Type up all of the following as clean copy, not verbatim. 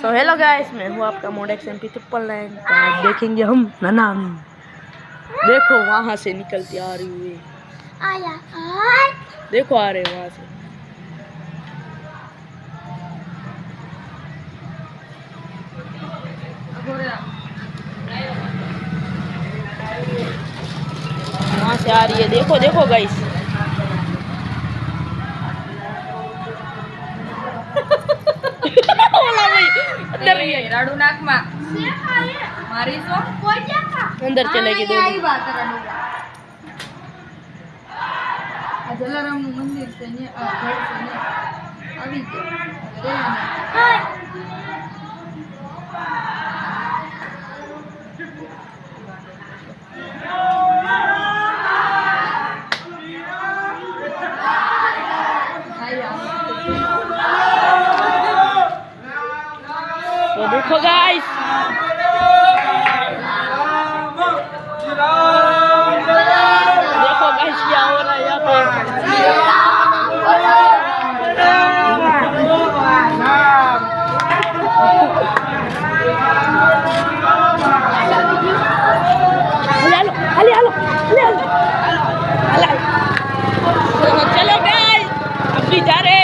तो hello guys, मैं हूँ आपका मोडेक्स MP999। तो आज देखेंगे हम ननामी। देखो वहाँ से निकलती आ रही है, देखो आ रहे वहाँ से। वहाँ से आ रही है, देखो देखो गाइस। अंदर राडू नाक मा मारी सो अंदर चलेगी दोनों। आई बात राडू आ जलाराम નું મંદિર છે ને આ ઘર છે ને આવી ગયો तो देखो गाइस, देखो गाइस क्या हो रहा है यहाँ पे। चलो गाइस, अभी जा रहे।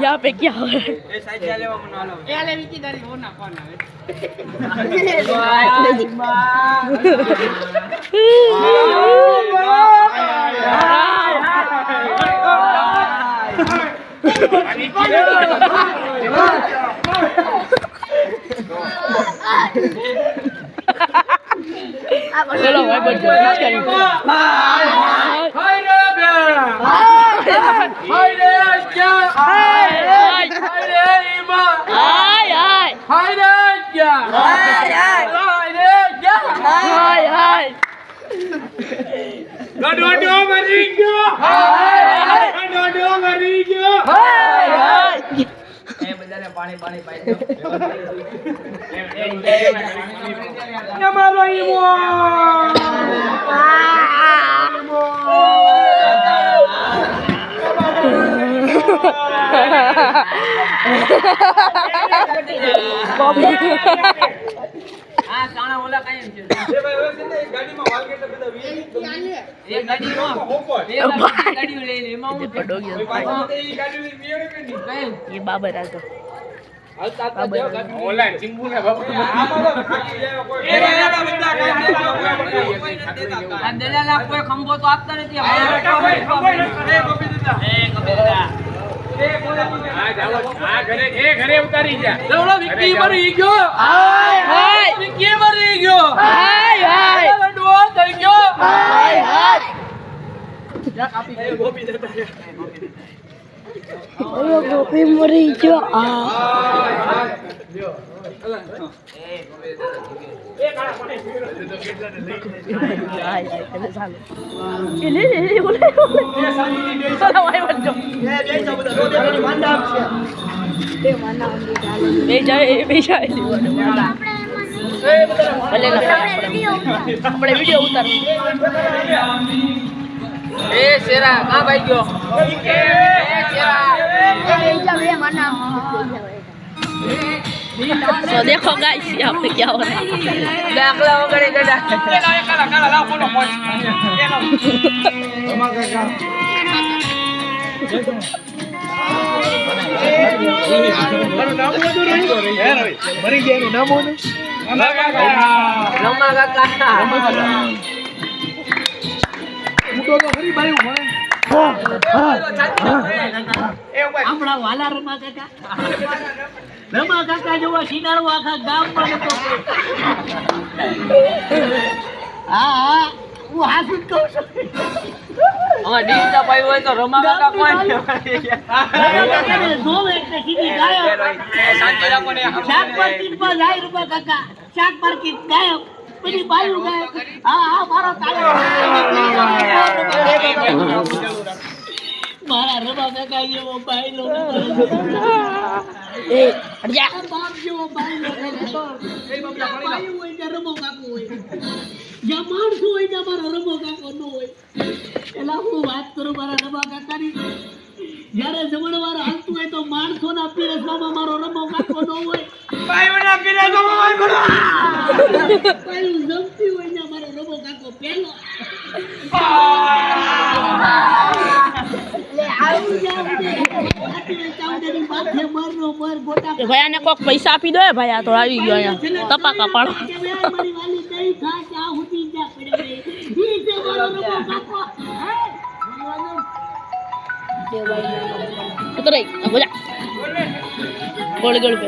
यहाँ पे क्या हो रहा है? चलो भाई बच पानी पानी पाई दो हां साणा ओला काई છે એ ભાઈ હવે છે ને ગાડીમાં વાલ કેટલા બધા એક ગાડીમાં ગાડી લઈ લે એમાં હું પડો ગયો એ ગાડી મેળે કે નહીં ये बाबर आ तो ओला चिंबू ने बाबू आमालो ખાકી જાય કોઈ એ બધા આ દલાલા કોઈ ખંભો તો આપતા નથી આ ગોપી દાદા એ બોલે આ જાવ આ ઘરે ઉતારી જા ઓલો વિકી મરી ગયો હાય હાય વિકી મરી ગયો હાય હાય લડવો થઈ ગયો હાય હાય જા કાપી ગયો ગોપી દાદા ઓલો ગોપી મરી ગયો આ લ્યો એ ગોપી દાદા એ કાળા પાણી તો કેટલા ને લઈ હાય હાય તને ચાલ એ લે બોલે એ સાની દે ચાલો ભાઈ વળજો એ બેસા બધા રોદેની વાંડા છે તે વાંડા અંગે ચાલે બે જાય એ બધા ભલે ના આપણે વિડિયો ઉતાર એ શેરા કા ભાઈ ગયો એ શેરા એ જા બે માના तो देखो गाइस यहाँ पे क्या हो रहा है। दाखला वगैरह गड़ा काला लाओ फोटो पोच ये लो हमारा का नाम तो रही है रवि मरी गया नाम होने लम्मा काका मुटो तो खरी भाई આપણા વાલા રમા કાકા જેવા શિનારો આખા ગામમાં નતો. હા હું હાસુ જ કહું છું. હવે ડીજે ભાઈ હોય તો રમા કાકા કોઈ જોવે એટલે સીધી ગાયબ. શાક માર્કેટમાં જાય રમા કાકા, શાક માર્કેટ ગાયબ, પછી બાયું ગાયબ. હા મારો મારા રમા કાકા જેવો બાયલો એ અડ્યા બાપ જેવો બાયલો બાયું હોય ત્યાં રમો કાકો હોય, જ્યાં માણસો હોય ત્યાં મારો રમો કાકો ન હોય. એલા હું વાત કરું મારા રમા કાકાની, જ્યારે જમણવાર હાલતું હોય તો માણસોના પીરસવામાં મારો રમો કાકો ન હોય, બાયુના પીરસવામાં બાયું જમતી હોય ને મારો રમો કાકો પહેલો. ભાઈ આને કોક પૈસા આપી દો ભાઈ, આ તો આવી ગયો અહીંયા તપાકા પાડો. ગોળ ગોળ પે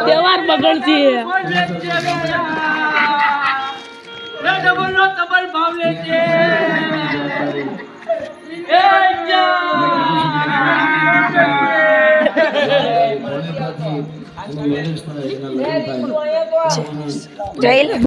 તહેવાર બગડતી ડબલ ભાવ લે છે. જય